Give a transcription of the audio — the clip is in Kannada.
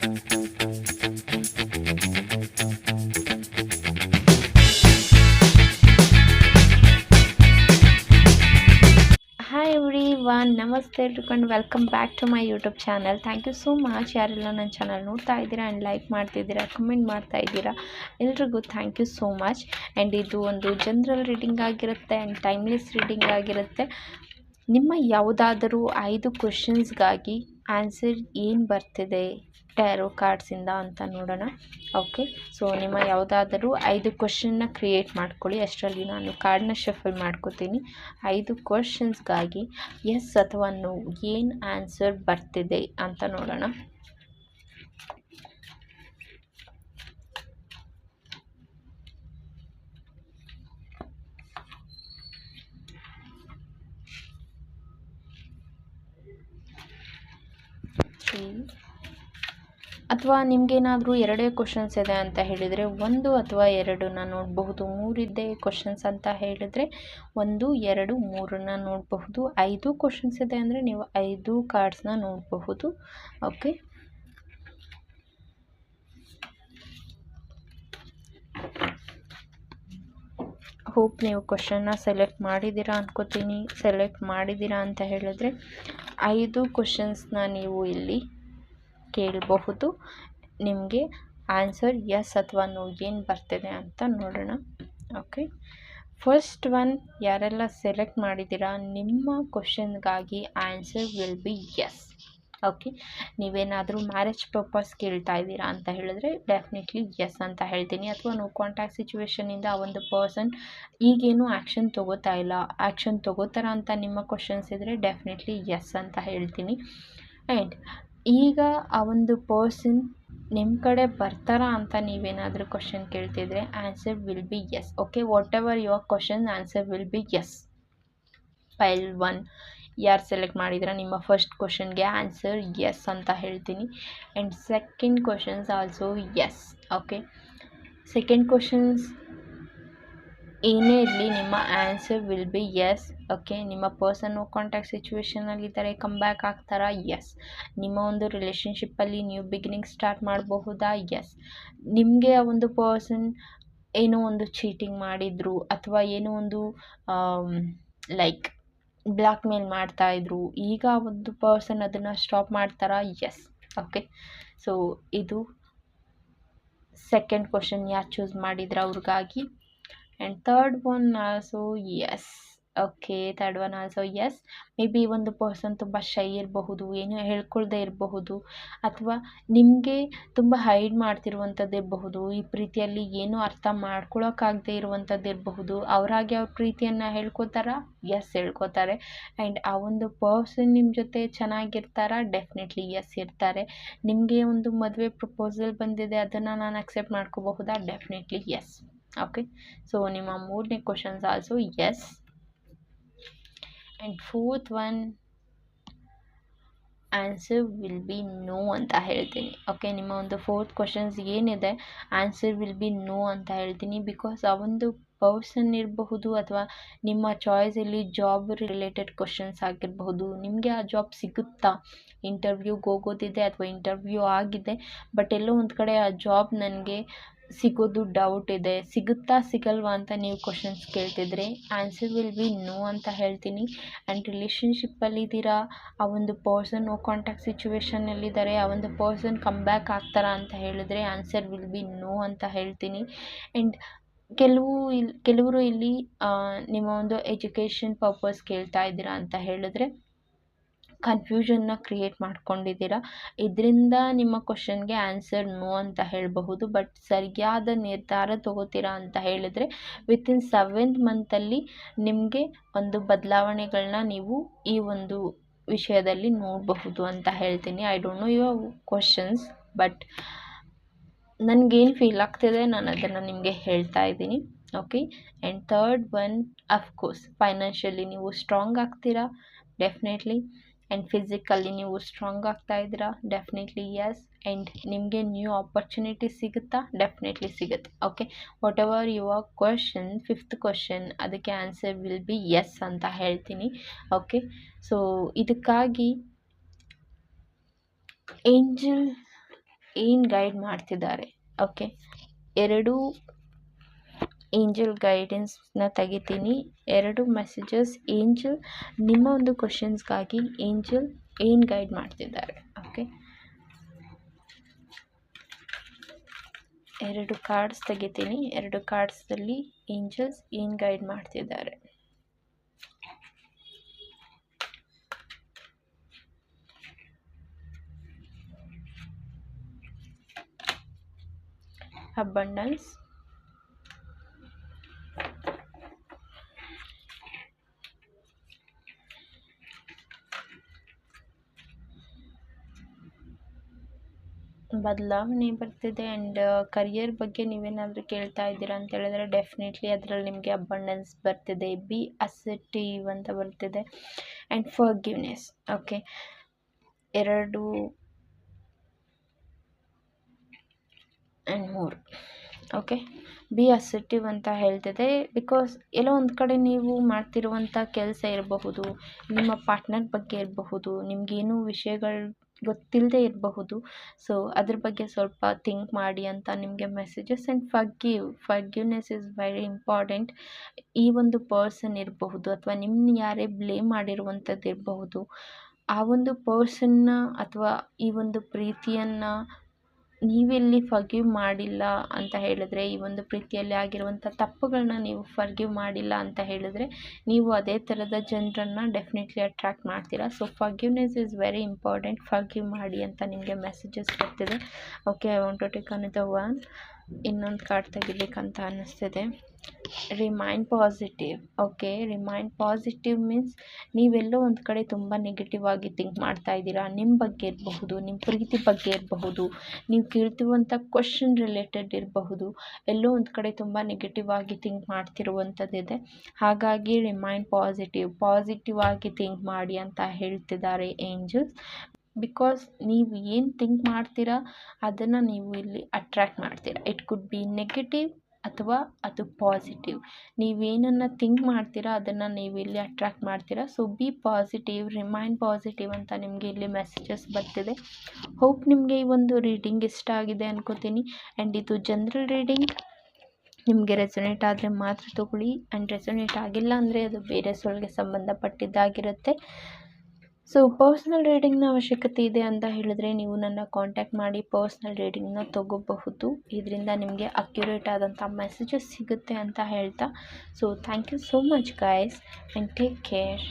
ಹಾಯ್ ಎವ್ರಿವನ್, ನಮಸ್ತೆ ಎಲ್ರಿಕೊಂಡು welcome back to my YouTube channel. Thank you so much ಯಾರೆಲ್ಲ ನನ್ನ ಚಾನಲ್ ನೋಡ್ತಾ ಇದ್ದೀರಾ ಆ್ಯಂಡ್ ಲೈಕ್ ಮಾಡ್ತಿದ್ದೀರಾ, ಕಮೆಂಟ್ ಮಾಡ್ತಾ ಇದ್ದೀರಾ, ಎಲ್ರಿಗೂ thank you so much. And ಇದು ಒಂದು ಜನರಲ್ ರೀಡಿಂಗ್ ಆಗಿರುತ್ತೆ ಆ್ಯಂಡ್ ಟೈಮ್ಲೆಸ್ ರೀಡಿಂಗ್ ಆಗಿರುತ್ತೆ. ನಿಮ್ಮ ಯಾವುದಾದರೂ 5 ಕ್ವೆಶನ್ಸ್ಗಾಗಿ ಆನ್ಸರ್ ಏನು ಬರ್ತಿದೆ ಟ್ಯಾರೋ ಕಾರ್ಡ್ಸಿಂದ ಅಂತ ನೋಡೋಣ. ಓಕೆ, ಸೊ ನಿಮ್ಮ ಯಾವುದಾದರೂ 5 ಕ್ವೆಶನ್ನ ಕ್ರಿಯೇಟ್ ಮಾಡ್ಕೊಳ್ಳಿ. ಅಷ್ಟರಲ್ಲಿ ನಾನು ಕಾರ್ಡ್ನ ಶಫಲ್ ಮಾಡ್ಕೋತೀನಿ. 5 ಕ್ವೆಶನ್ಸ್ಗಾಗಿ ಎಸ್ ಅಥವಾ ನೋ ಏನು ಆನ್ಸರ್ ಬರ್ತಿದೆ ಅಂತ ನೋಡೋಣ. ಅಥವಾ ನಿಮಗೇನಾದರೂ 2 ಕ್ವಶನ್ಸ್ ಇದೆ ಅಂತ ಹೇಳಿದರೆ 1 ಅಥವಾ 2ನ ನೋಡಬಹುದು. 3 ಇದೆ ಕ್ವಶನ್ಸ್ ಅಂತ ಹೇಳಿದರೆ 1, 2, 3ನ ನೋಡಬಹುದು. 5 ಕ್ವಶನ್ಸ್ ಇದೆ ಅಂದರೆ ನೀವು 5 ಕಾರ್ಡ್ಸ್ನ ನೋಡಬಹುದು. ಓಕೆ, ಹೋಪ್ ನೀವು ಕ್ವಶನ್ನ ಸೆಲೆಕ್ಟ್ ಮಾಡಿದ್ದೀರಾ ಅನ್ಕೋತೀನಿ. ಸೆಲೆಕ್ಟ್ ಮಾಡಿದ್ದೀರಾ ಅಂತ ಹೇಳಿದ್ರೆ 5 ಕ್ವಶನ್ಸ್ನ ನೀವು ಇಲ್ಲಿ ಕೇಳಬಹುದು. ನಿಮಗೆ ಆನ್ಸರ್ ಎಸ್ ಅಥವಾ ನೋ ಏನು ಬರ್ತಿದೆ ಅಂತ ನೋಡೋಣ. ಓಕೆ, ಫಸ್ಟ್ ಒನ್ ಯಾರೆಲ್ಲ ಸೆಲೆಕ್ಟ್ ಮಾಡಿದ್ದೀರಾ, ನಿಮ್ಮ ಕ್ವಶನ್ಗಾಗಿ answer will be yes. Okay, ನೀವೇನಾದರೂ ಮ್ಯಾರೇಜ್ ಪರ್ಪಸ್ ಕೇಳ್ತಾ ಇದ್ದೀರಾ ಅಂತ ಹೇಳಿದ್ರೆ ಡೆಫಿನೆಟ್ಲಿ ಎಸ್ ಅಂತ ಹೇಳ್ತೀನಿ. ಅಥವಾ ನೋ ಕಾಂಟ್ಯಾಕ್ಟ್ ಸಿಚುವೇಶನಿಂದ ಆ ಒಂದು ಪರ್ಸನ್ ಈಗೇನು ಆ್ಯಕ್ಷನ್ ತೊಗೋತಾ ಇಲ್ಲ, ಆ್ಯಕ್ಷನ್ ತೊಗೋತಾರ ಅಂತ ನಿಮ್ಮ ಕ್ವಶನ್ಸ್ ಇದ್ದರೆ ಡೆಫಿನೆಟ್ಲಿ ಎಸ್ ಅಂತ ಹೇಳ್ತೀನಿ. ಆ್ಯಂಡ್ ಈಗ ಆ ಒಂದು ಪರ್ಸನ್ ನಿಮ್ಮ ಕಡೆ ಬರ್ತಾರಾ ಅಂತ ನೀವೇನಾದರೂ ಕ್ವಶನ್ ಕೇಳ್ತಿದ್ರೆ answer will be yes. Okay, whatever your question answer will be yes. Pile 1 ಯಾರು ಸೆಲೆಕ್ಟ್ ಮಾಡಿದ್ರೆ ನಿಮ್ಮ ಫಸ್ಟ್ ಕ್ವಶನ್ಗೆ ಆನ್ಸರ್ ಎಸ್ ಅಂತ ಹೇಳ್ತೀನಿ. And second questions also yes. Okay, second questions ಏನೇ ಇರಲಿ ನಿಮ್ಮ answer will be yes. Okay, ನಿಮ್ಮ ಪರ್ಸನ್ ಕಾಂಟ್ಯಾಕ್ಟ್ ಸಿಚುವೇಶನಲ್ಲಿದ್ದಾರೆ, ಕಮ್ ಬ್ಯಾಕ್ ಆಗ್ತಾರಾ? ಎಸ್. ನಿಮ್ಮ ಒಂದು ರಿಲೇಷನ್ಶಿಪ್ಪಲ್ಲಿ ನ್ಯೂ ಬಿಗಿನಿಂಗ್ ಸ್ಟಾರ್ಟ್ ಮಾಡಬಹುದಾ? ಎಸ್. ನಿಮಗೆ ಆ ಒಂದು ಪರ್ಸನ್ ಏನೋ ಒಂದು ಚೀಟಿಂಗ್ ಮಾಡಿದ್ರು ಅಥವಾ ಏನೋ ಒಂದು ಲೈಕ್ ಬ್ಲ್ಯಾಕ್ ಮೇಲ್ ಮಾಡ್ತಾಯಿದ್ರು, ಈಗ ಒಂದು ಪರ್ಸನ್ ಅದನ್ನು ಸ್ಟಾಪ್ ಮಾಡ್ತಾರಾ? ಎಸ್. ಓಕೆ, ಸೊ ಇದು ಸೆಕೆಂಡ್ ಕ್ವಶನ್ ಯಾರು ಚೂಸ್ ಮಾಡಿದ್ರೆ ಅವ್ರಿಗಾಗಿ. And third one also yes. Okay, third one also yes. Maybe ಒಂದು ಪರ್ಸನ್ ತುಂಬ ಶೈ ಇರಬಹುದು, ಏನೂ ಹೇಳ್ಕೊಳ್ದೇ ಇರಬಹುದು, ಅಥವಾ ನಿಮಗೆ ತುಂಬ ಹೈಡ್ ಮಾಡ್ತಿರುವಂಥದ್ದು ಇರಬಹುದು, ಈ ಪ್ರೀತಿಯಲ್ಲಿ ಏನೂ ಅರ್ಥ ಮಾಡ್ಕೊಳಕ್ಕಾಗದೇ ಇರುವಂಥದ್ದು ಇರಬಹುದು. ಅವರಾಗಿ ಅವ್ರ ಪ್ರೀತಿಯನ್ನು ಹೇಳ್ಕೊತಾರಾ? ಎಸ್, ಹೇಳ್ಕೊತಾರೆ. ಆ್ಯಂಡ್ ಆ ಒಂದು ಪರ್ಸನ್ ನಿಮ್ಮ ಜೊತೆ ಚೆನ್ನಾಗಿರ್ತಾರಾ? ಡೆಫಿನೆಟ್ಲಿ ಎಸ್ ಇರ್ತಾರೆ. ನಿಮಗೆ ಒಂದು ಮದುವೆ ಪ್ರಪೋಸಲ್ ಬಂದಿದೆ, ಅದನ್ನು ನಾನು ಅಕ್ಸೆಪ್ಟ್ ಮಾಡ್ಕೋಬಹುದಾ? Definitely yes. ಓಕೆ, ಸೊ ನಿಮ್ಮ 3ನೇ questions also yes. And fourth one answer will be no ಅಂತ ಹೇಳ್ತೀನಿ. ಓಕೆ, ನಿಮ್ಮ ಒಂದು ಫೋರ್ತ್ ಕ್ವಶನ್ಸ್ ಏನಿದೆ ಆನ್ಸರ್ ವಿಲ್ ಬಿ ನೋ ಅಂತ ಹೇಳ್ತೀನಿ. ಬಿಕಾಸ್ ಆ ಒಂದು ಪರ್ಸನ್ ಇರಬಹುದು ಅಥವಾ ನಿಮ್ಮ ಚಾಯ್ಸಲ್ಲಿ ಜಾಬ್ ರಿಲೇಟೆಡ್ ಕ್ವಶನ್ಸ್ ಆಗಿರಬಹುದು. ನಿಮಗೆ ಆ ಜಾಬ್ ಸಿಗುತ್ತಾ? ಇಂಟರ್ವ್ಯೂಗೆ ಹೋಗೋದಿದೆ ಅಥವಾ ಇಂಟರ್ವ್ಯೂ ಆಗಿದೆ, ಬಟ್ ಎಲ್ಲೋ ಒಂದು ಕಡೆ ಆ ಜಾಬ್ ನನಗೆ ಸಿಗೋದು ಡೌಟ್ ಇದೆ, ಸಿಗುತ್ತಾ ಸಿಗಲ್ವಾ ಅಂತ ನೀವು ಕ್ವಶನ್ಸ್ ಕೇಳ್ತಿದ್ರೆ ಆನ್ಸರ್ ವಿಲ್ ಬಿ ನೋ ಅಂತ ಹೇಳ್ತೀನಿ. ಆ್ಯಂಡ್ ರಿಲೇಷನ್ಶಿಪ್ಪಲ್ಲಿದ್ದೀರಾ, ಆ ಒಂದು ಪರ್ಸನ್ ನೋ ಕಾಂಟ್ಯಾಕ್ಟ್ ಸಿಚುವೇಶನ್ನಲ್ಲಿದ್ದಾರೆ, ಆ ಒಂದು ಪರ್ಸನ್ ಕಮ್ ಬ್ಯಾಕ್ ಆಗ್ತಾರಾ ಅಂತ ಹೇಳಿದ್ರೆ ಆನ್ಸರ್ ವಿಲ್ ಬಿ ನೋ ಅಂತ ಹೇಳ್ತೀನಿ. ಆ್ಯಂಡ್ ಕೆಲವರು ಇಲ್ಲಿ ನಿಮ್ಮ ಒಂದು ಎಜುಕೇಷನ್ ಪರ್ಪಸ್ ಕೇಳ್ತಾ ಇದ್ದೀರಾ ಅಂತ ಹೇಳಿದ್ರೆ ಕನ್ಫ್ಯೂಷನ್ನ ಕ್ರಿಯೇಟ್ ಮಾಡ್ಕೊಂಡಿದ್ದೀರಾ. ಇದರಿಂದ ನಿಮ್ಮ ಕ್ವಶನ್ಗೆ ಆನ್ಸರ್ ನೋ ಅಂತ ಹೇಳಬಹುದು. ಬಟ್ ಸರಿಯಾದ ನಿರ್ಧಾರ ತಗೋತೀರಾ ಅಂತ ಹೇಳಿದರೆ ವಿತಿನ್ 7th ಮಂತಲ್ಲಿ ನಿಮಗೆ ಒಂದು ಬದಲಾವಣೆಗಳನ್ನ ನೀವು ಈ ಒಂದು ವಿಷಯದಲ್ಲಿ ನೋಡಬಹುದು ಅಂತ ಹೇಳ್ತೀನಿ. I don't know your questions, but ನನಗೇನು ಫೀಲ್ ಆಗ್ತಿದೆ ನಾನು ಅದನ್ನು ನಿಮಗೆ ಹೇಳ್ತಾ ಇದ್ದೀನಿ. Okay, and third one of course financially ನೀವು ಸ್ಟ್ರಾಂಗ್ ಆಗ್ತೀರಾ, ಡೆಫಿನೆಟ್ಲಿ. ಆ್ಯಂಡ್ ಫಿಸಿಕಲ್ಲಿ ನೀವು ಸ್ಟ್ರಾಂಗ್ ಆಗ್ತಾ ಇದ್ದೀರಾ, ಡೆಫಿನೆಟ್ಲಿ ಎಸ್. ಆ್ಯಂಡ್ ನಿಮಗೆ ನ್ಯೂ ಆಪರ್ಚುನಿಟಿ ಸಿಗುತ್ತಾ? ಡೆಫಿನೆಟ್ಲಿ ಸಿಗುತ್ತೆ. Okay, whatever your question, 5th question, ಅದಕ್ಕೆ ಆನ್ಸರ್ ವಿಲ್ ಬಿ ಎಸ್ ಅಂತ ಹೇಳ್ತೀನಿ. ಓಕೆ, ಸೊ ಇದಕ್ಕಾಗಿ ಏಂಜಲ್ ಏನು ಗೈಡ್ ಮಾಡ್ತಿದ್ದಾರೆ. ಓಕೆ, 2 ಏಂಜಲ್ ಗೈಡೆನ್ಸ್ನ ತೆಗಿತೀನಿ. 2 ಮೆಸೇಜಸ್ ಏಂಜಲ್ ನಿಮ್ಮ ಒಂದು ಕ್ವಶನ್ಸ್ಗಾಗಿ ಏಂಜಲ್ ಏನು ಗೈಡ್ ಮಾಡ್ತಿದ್ದಾರೆ. ಓಕೆ, 2 ಕಾರ್ಡ್ಸ್ ತೆಗಿತೀನಿ. 2 ಕಾರ್ಡ್ಸಲ್ಲಿ ಏಂಜಲ್ಸ್ ಏನು ಗೈಡ್ ಮಾಡ್ತಿದ್ದಾರೆ. ಅಬಂಡೆನ್ಸ್, ಬದಲಾವಣೆ ಬರ್ತಿದೆ. ಆ್ಯಂಡ್ ಕರಿಯರ್ ಬಗ್ಗೆ ನೀವೇನಾದರೂ ಕೇಳ್ತಾ ಇದ್ದೀರಾ ಅಂತ ಹೇಳಿದ್ರೆ ಡೆಫಿನೆಟ್ಲಿ ಅದರಲ್ಲಿ ನಿಮಗೆ ಅಬಂಡೆನ್ಸ್ ಬರ್ತಿದೆ. ಬಿ ಅಸರ್ಟಿವ್ ಅಂತ ಬರ್ತಿದೆ. And forgiveness. Okay, 2 and 3. Okay, B assertive ಅಂತ ಹೇಳ್ತಿದೆ. ಬಿಕಾಸ್ ಎಲ್ಲೋ ಒಂದು ಕಡೆ ನೀವು ಮಾಡ್ತಿರುವಂಥ ಕೆಲಸ ಇರಬಹುದು, ನಿಮ್ಮ ಪಾರ್ಟ್ನರ್ ಬಗ್ಗೆ ಇರಬಹುದು, ನಿಮಗೇನು ವಿಷಯಗಳು ಗೊತ್ತಿಲ್ಲದೆ ಇರಬಹುದು. ಸೊ ಅದ್ರ ಬಗ್ಗೆ ಸ್ವಲ್ಪ ಥಿಂಕ್ ಮಾಡಿ ಅಂತ ನಿಮಗೆ messages. And forgiveness is very important. ಈ ಒಂದು ಪರ್ಸನ್ ಇರಬಹುದು ಅಥವಾ ನಿಮ್ಮ ಯಾರೇ ಬ್ಲೇಮ್ ಮಾಡಿರುವಂಥದ್ದು ಇರಬಹುದು. ಆ ಒಂದು ಪರ್ಸನ್ನ ಅಥವಾ ಈ ಒಂದು ಪ್ರೀತಿಯನ್ನು ನೀವೆಲ್ಲಿ ಫರ್ಗಿವ್ ಮಾಡಿಲ್ಲ ಅಂತ ಹೇಳಿದ್ರೆ, ಈ ಒಂದು ಪ್ರೀತಿಯಲ್ಲಿ ಆಗಿರುವಂಥ ತಪ್ಪುಗಳನ್ನ ನೀವು ಫರ್ಗಿವ್ ಮಾಡಿಲ್ಲ ಅಂತ ಹೇಳಿದ್ರೆ, ನೀವು ಅದೇ ಥರದ ಜನರನ್ನು ಡೆಫಿನೆಟ್ಲಿ ಅಟ್ರ್ಯಾಕ್ಟ್ ಮಾಡ್ತೀರಾ. So forgiveness is very important. Forgive ಮಾಡಿ ಅಂತ ನಿಮಗೆ ಮೆಸೇಜಸ್ ಬರ್ತಿದೆ. Okay, I want to take another one. ಇನ್ನೊಂದು ಕಾರ್ಡ್ ತೆಗಿಬೇಕಂತ ಅನ್ನಿಸ್ತಿದೆ. Remain positive. Okay, remain positive means ನೀವೆಲ್ಲೋ ಒಂದು ಕಡೆ ತುಂಬ ನೆಗೆಟಿವ್ ಆಗಿ ಥಿಂಕ್ ಮಾಡ್ತಾ ಇದ್ದೀರಾ. ನಿಮ್ಮ ಬಗ್ಗೆ ಇರಬಹುದು, ನಿಮ್ಮ ಪ್ರೀತಿ ಬಗ್ಗೆ ಇರಬಹುದು, ನೀವು ಕೇಳ್ತಿರುವಂಥ ಕ್ವಶನ್ ರಿಲೇಟೆಡ್ ಇರಬಹುದು. ಎಲ್ಲೋ ಒಂದು ಕಡೆ ತುಂಬ ನೆಗೆಟಿವ್ ಆಗಿ ಥಿಂಕ್ ಮಾಡ್ತಿರುವಂಥದ್ದಿದೆ. ಹಾಗಾಗಿ ರಿಮೈನ್ ಪಾಸಿಟಿವ್ ಆಗಿ ಥಿಂಕ್ ಮಾಡಿ ಅಂತ ಹೇಳ್ತಿದ್ದಾರೆ ಏಂಜಲ್ಸ್. ಬಿಕಾಸ್ ನೀವು ಏನು ಥಿಂಕ್ ಮಾಡ್ತೀರಾ ಅದನ್ನು ನೀವು ಇಲ್ಲಿ ಅಟ್ರ್ಯಾಕ್ಟ್ ಮಾಡ್ತೀರಾ. ಇಟ್ ಕುಡ್ ಬಿ ನೆಗೆಟಿವ್ ಅಥವಾ ಅದು ಪಾಸಿಟಿವ್. ನೀವೇನನ್ನು ಥಿಂಕ್ ಮಾಡ್ತೀರಾ ಅದನ್ನು ನೀವು ಇಲ್ಲಿ ಅಟ್ರ್ಯಾಕ್ಟ್ ಮಾಡ್ತೀರಾ. So B positive, remain positive ಅಂತ ನಿಮಗೆ ಇಲ್ಲಿ ಮೆಸೇಜಸ್ ಬರ್ತಿದೆ. ಹೋಪ್ ನಿಮಗೆ ಈ ಒಂದು ರೀಡಿಂಗ್ ಇಷ್ಟ ಆಗಿದೆ ಅನ್ಕೋತೀನಿ. ಆ್ಯಂಡ್ ಇದು ಜನರಲ್ ರೀಡಿಂಗ್. ನಿಮಗೆ ರೆಸೊನೇಟ್ ಆದರೆ ಮಾತ್ರ ತೊಗೊಳ್ಳಿ. ಆ್ಯಂಡ್ ರೆಸೊನೇಟ್ ಆಗಿಲ್ಲ ಅಂದರೆ ಅದು ಬೇರೆ ಸೋಲ್ಗೆ ಸಂಬಂಧಪಟ್ಟಿದ್ದಾಗಿರುತ್ತೆ. ಸೊ ಪರ್ಸ್ನಲ್ ರೀಡಿಂಗ್ನ ಅವಶ್ಯಕತೆ ಇದೆ ಅಂತ ಹೇಳಿದ್ರೆ ನೀವು ನನ್ನ ಕಾಂಟ್ಯಾಕ್ಟ್ ಮಾಡಿ ಪರ್ಸ್ನಲ್ ರೀಡಿಂಗ್ನ ತೊಗೋಬಹುದು. ಇದರಿಂದ ನಿಮಗೆ ಅಕ್ಯುರೇಟ್ ಆದಂಥ ಮೆಸೇಜಸ್ ಸಿಗುತ್ತೆ ಅಂತ ಹೇಳ್ತಾ. So thank you so much guys and take care.